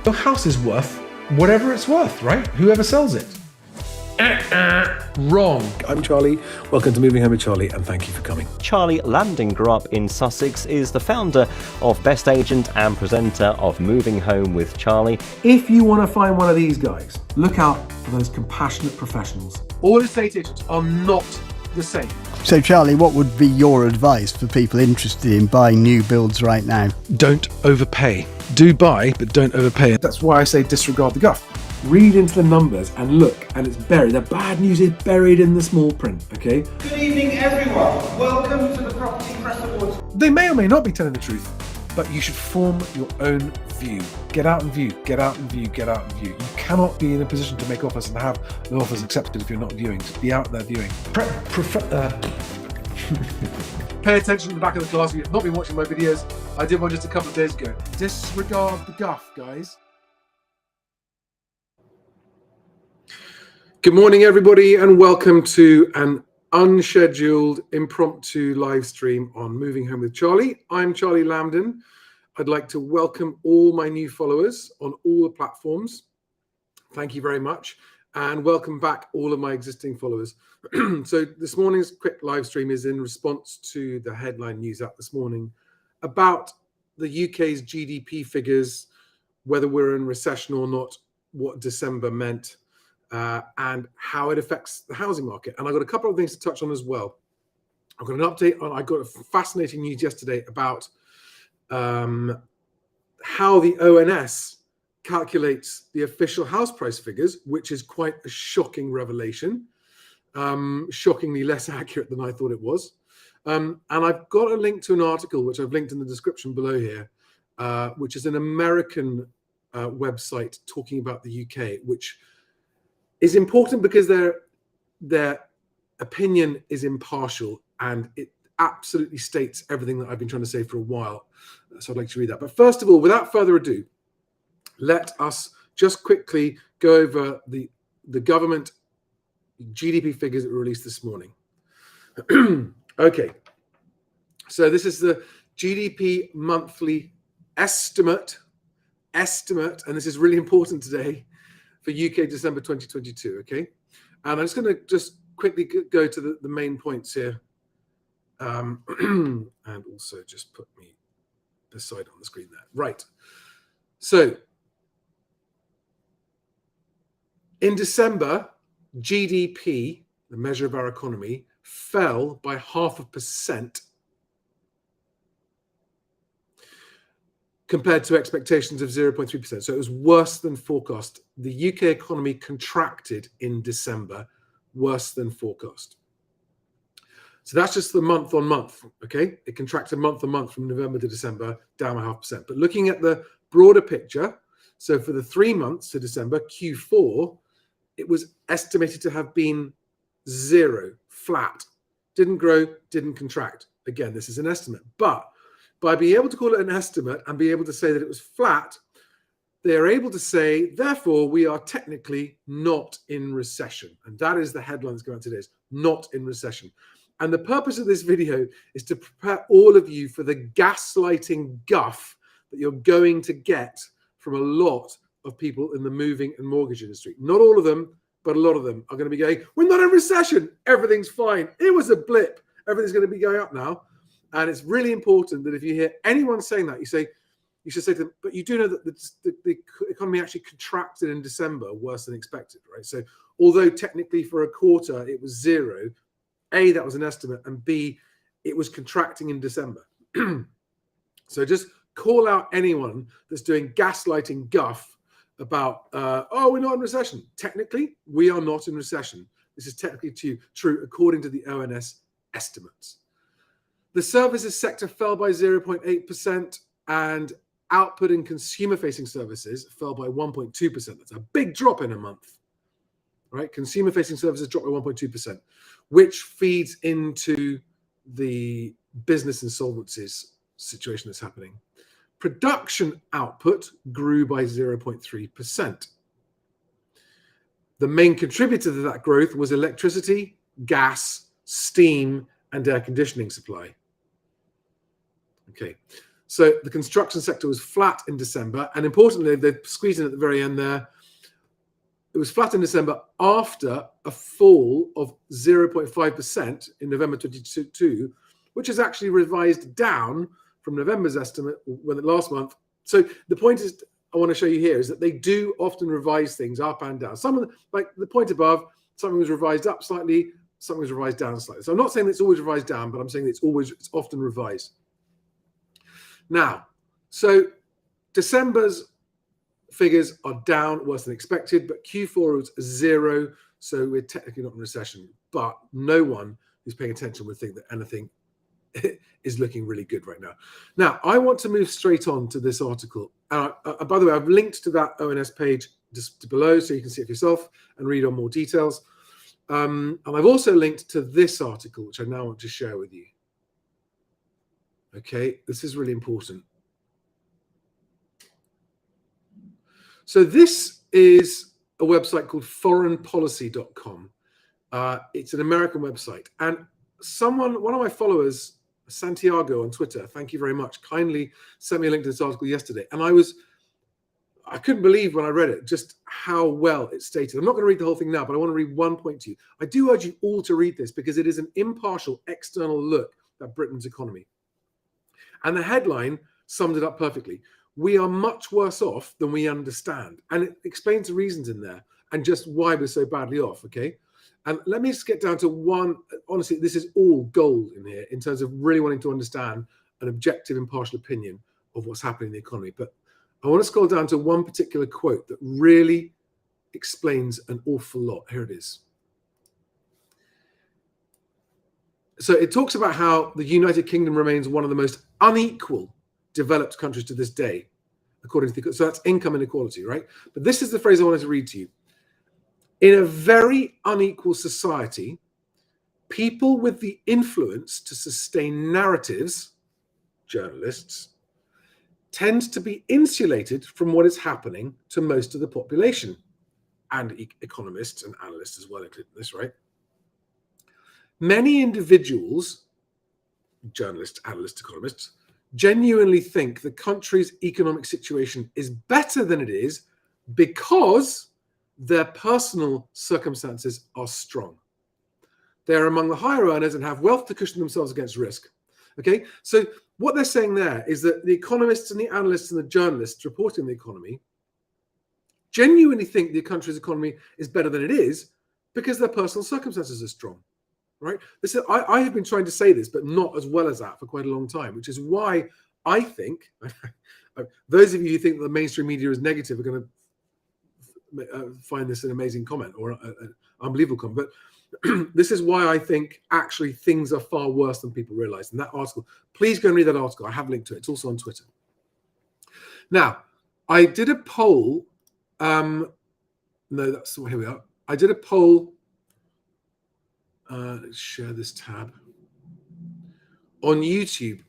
Your house is worth whatever it's worth, right? Whoever sells it. Wrong. I'm Charlie. Welcome to Moving Home with Charlie, and thank you for coming. Charlie Lambden grew up in Sussex, is the founder of Best Agent and presenter of Moving Home with Charlie. If you want to find one of these guys, look out for those compassionate professionals. All estate agents are not the same. So Charlie, what would be your advice for people interested in buying new builds right now? Don't overpay. Do buy, but don't overpay. That's why I say disregard the guff. Read into the numbers and look, and it's buried. The bad news is buried in the small print, okay? Good evening, everyone. Welcome to the Property Press Awards. They may or may not be telling the truth, but you should form your own view. Get out and view, get out and view, get out and view. You cannot be in a position to make offers and have no offers accepted if you're not viewing. So be out there viewing. Pay attention to the back of the class. If you've not been watching my videos, I did one just a couple of days ago. Disregard the guff, guys. Good morning, everybody, and welcome to an unscheduled impromptu live stream on Moving Home with Charlie. I'm Charlie Lambden. I'd like to welcome all my new followers on all the platforms. Thank you very much. And welcome back all of my existing followers. So this morning's quick live stream is in response to the headline news out this morning about the UK's GDP figures, whether we're in recession or not, what December meant, and how it affects the housing market. And I've got a couple of things to touch on as well. I've got an update on, I got a fascinating news yesterday about how the ONS calculates the official house price figures, which is quite a shocking revelation, shockingly less accurate than I thought it was. And I've got a link to an article, which I've linked in the description below here, which is an American website talking about the UK, which is important because their opinion is impartial and it absolutely states everything that I've been trying to say for a while. So I'd like to read that. But first of all, without further ado, let us just quickly go over the government GDP figures that were released this morning. Okay, so this is the GDP monthly estimate, and this is really important today for UK December 2022, okay? And I'm just going to just quickly go to the main points here, and also just put me beside on the screen there. Right, so in December, GDP, the measure of our economy, fell by 0.5% compared to expectations of 0.3%. So it was worse than forecast. The UK economy contracted in December, worse than forecast. So that's just the month on month, okay? It contracted month on month from November to December, down by 0.5%. But looking at the broader picture, so for the 3 months to December, Q4, it was estimated to have been zero, flat. Didn't grow, didn't contract. Again, this is an estimate. But by being able to call it an estimate and be able to say that it was flat, they are able to say, therefore, we are technically not in recession. And that is the headline that's going on today, is not in recession. And the purpose of this video is to prepare all of you for the gaslighting guff that you're going to get from a lot of people in the moving and mortgage industry. Not all of them, but a lot of them are going to be going, we're not in recession. Everything's fine. It was a blip. Everything's going to be going up now. And it's really important that if you hear anyone saying that, you should say to them, but you do know that the economy actually contracted in December worse than expected, right? So although technically for a quarter it was zero, A, that was an estimate, and B, it was contracting in December. So just call out anyone that's doing gaslighting guff about, oh, we're not in recession. Technically, we are not in recession. This is technically true according to the ONS estimates. The services sector fell by 0.8% and output in consumer-facing services fell by 1.2%. That's a big drop in a month, right? Consumer-facing services dropped by 1.2%, which feeds into the business insolvencies situation that's happening. Production output grew by 0.3%. The main contributor to that growth was electricity, gas, steam, and air conditioning supply. Okay, So the construction sector was flat in December, and importantly, they're squeezing at the very end there. It was flat in December after a fall of 0.5% in November 2022, which is actually revised down from November's estimate last month. So the point is, I want to show you here, is that they do often revise things up and down. Some of them, like the point above, something was revised up slightly, something was revised down slightly. So I'm not saying that it's always revised down, but I'm saying it's often revised. Now, so December's figures are down worse than expected, but Q4 was 0, so we're technically not in recession. But no one who's paying attention would think that anything is looking really good right now. Now, I want to move straight on to this article. By the way, I've linked to that ONS page just below, so you can see it for yourself and read on more details. And I've also linked to this article, which I now want to share with you. Okay, this is really important. So this is a website called foreignpolicy.com. It's an American website. And one of my followers, Santiago on Twitter, thank you very much, kindly sent me a link to this article yesterday. And I couldn't believe when I read it, just how well it's stated. I'm not going to read the whole thing now, but I want to read one point to you. I do urge you all to read this because it is an impartial external look at Britain's economy. And the headline summed it up perfectly. We are much worse off than we understand. And it explains the reasons in there and just why we're so badly off, okay? And let me just get down to one. Honestly, this is all gold in here in terms of really wanting to understand an objective, impartial opinion of what's happening in the economy. But I want to scroll down to one particular quote that really explains an awful lot. Here it is. So it talks about how the United Kingdom remains one of the most unequal developed countries to this day, according to so that's income inequality, right? But this is the phrase I wanted to read to you. In a very unequal society, people with the influence to sustain narratives, journalists, tend to be insulated from what is happening to most of the population, and economists and analysts as well included in this, right? Many individuals, journalists, analysts, economists, genuinely think the country's economic situation is better than it is because their personal circumstances are strong. They are among the higher earners and have wealth to cushion themselves against risk. Okay, so what they're saying there is that the economists and the analysts and the journalists reporting the economy genuinely think the country's economy is better than it is because their personal circumstances are strong. Right? I have been trying to say this, but not as well as that for quite a long time, which is why I think those of you who think that the mainstream media is negative are going to find this an amazing comment or an unbelievable comment. But this is why I think actually things are far worse than people realize. In that article, please go and read that article. I have a link to it. It's also on Twitter. Now, I did a poll. Here we are. I did a poll. Let's share this tab on YouTube.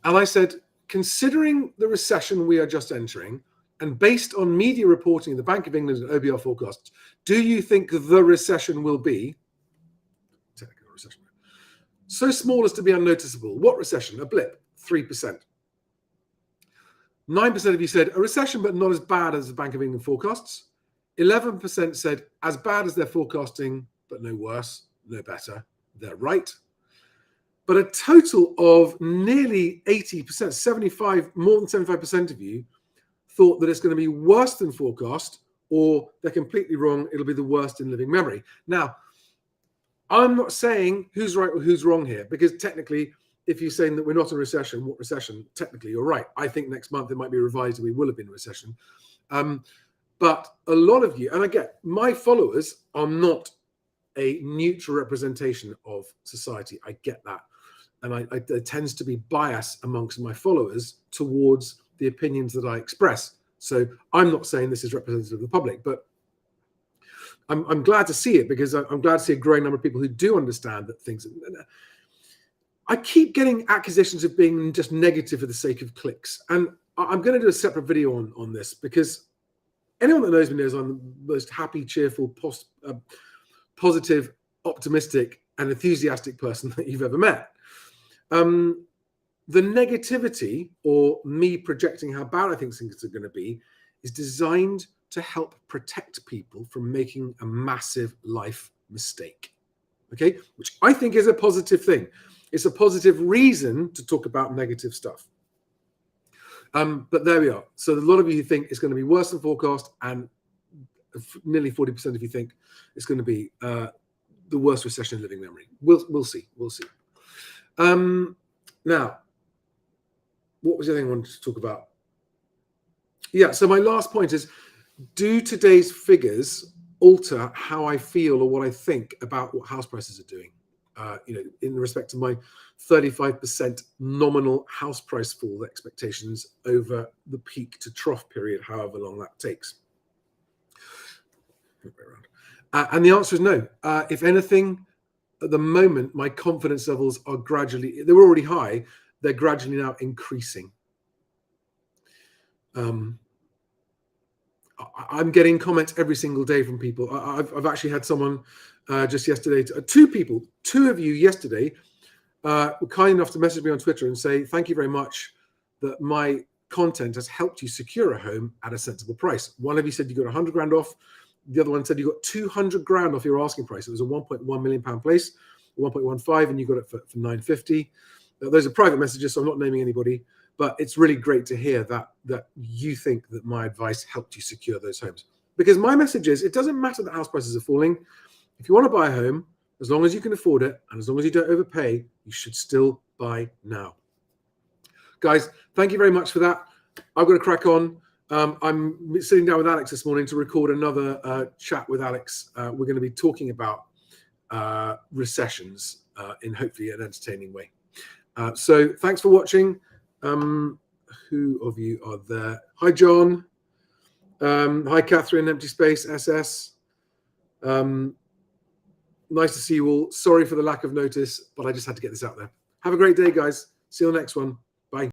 And I said, considering the recession we are just entering, and based on media reporting, the Bank of England and OBR forecasts, do you think the recession will be technical recession so small as to be unnoticeable? What recession? A blip, 3%. 9% of you said a recession, but not as bad as the Bank of England forecasts. 11% said as bad as they're forecasting, but no worse. No better, they're right. But a total of nearly 80%, more than 75% of you thought that it's going to be worse than forecast, or they're completely wrong, it'll be the worst in living memory. Now, I'm not saying who's right or who's wrong here, because technically, if you're saying that we're not in a recession, what recession? Technically, you're right. I think next month it might be revised and we will have been in a recession. But a lot of you, and I get my followers are not a neutral representation of society. I get that. And there tends to be bias amongst my followers towards the opinions that I express. So I'm not saying this is representative of the public, but I'm glad to see it because I'm glad to see a growing number of people who do understand that things. I keep getting accusations of being just negative for the sake of clicks. And I'm going to do a separate video on this because anyone that knows me knows I'm the most happy, cheerful, positive, optimistic, and enthusiastic person that you've ever met. The negativity, or me projecting how bad I think things are going to be, is designed to help protect people from making a massive life mistake. Okay, which I think is a positive thing. It's a positive reason to talk about negative stuff. But there we are. So a lot of you think it's going to be worse than forecast, and nearly 40% of you think it's going to be the worst recession in living memory. We'll see. We'll see. Now, what was the other thing I wanted to talk about? Yeah, so my last point is, do today's figures alter how I feel or what I think about what house prices are doing? In respect to my 35% nominal house price fall expectations over the peak to trough period, however long that takes. And the answer is no. If anything, at the moment, my confidence levels are gradually, they were already high, they're gradually now increasing. I'm getting comments every single day from people. I've actually had someone just yesterday, two of you yesterday were kind enough to message me on Twitter and say, thank you very much that my content has helped you secure a home at a sensible price. One of you said you got 100 grand off. The other one said you got 200 grand off your asking price. It was a 1.1 million pound place, 1.15, and you got it for 950. Those are private messages, so I'm not naming anybody. But it's really great to hear that you think that my advice helped you secure those homes. Because my message is, it doesn't matter that house prices are falling. If you want to buy a home, as long as you can afford it, and as long as you don't overpay, you should still buy now. Guys, thank you very much for that. I've got to crack on. I'm sitting down with Alex this morning to record another chat with Alex. We're going to be talking about recessions in hopefully an entertaining way. So thanks for watching. Who of you are there? Hi, John. Hi, Catherine, Empty Space, SS. Nice to see you all. Sorry for the lack of notice, but I just had to get this out there. Have a great day, guys. See you on the next one.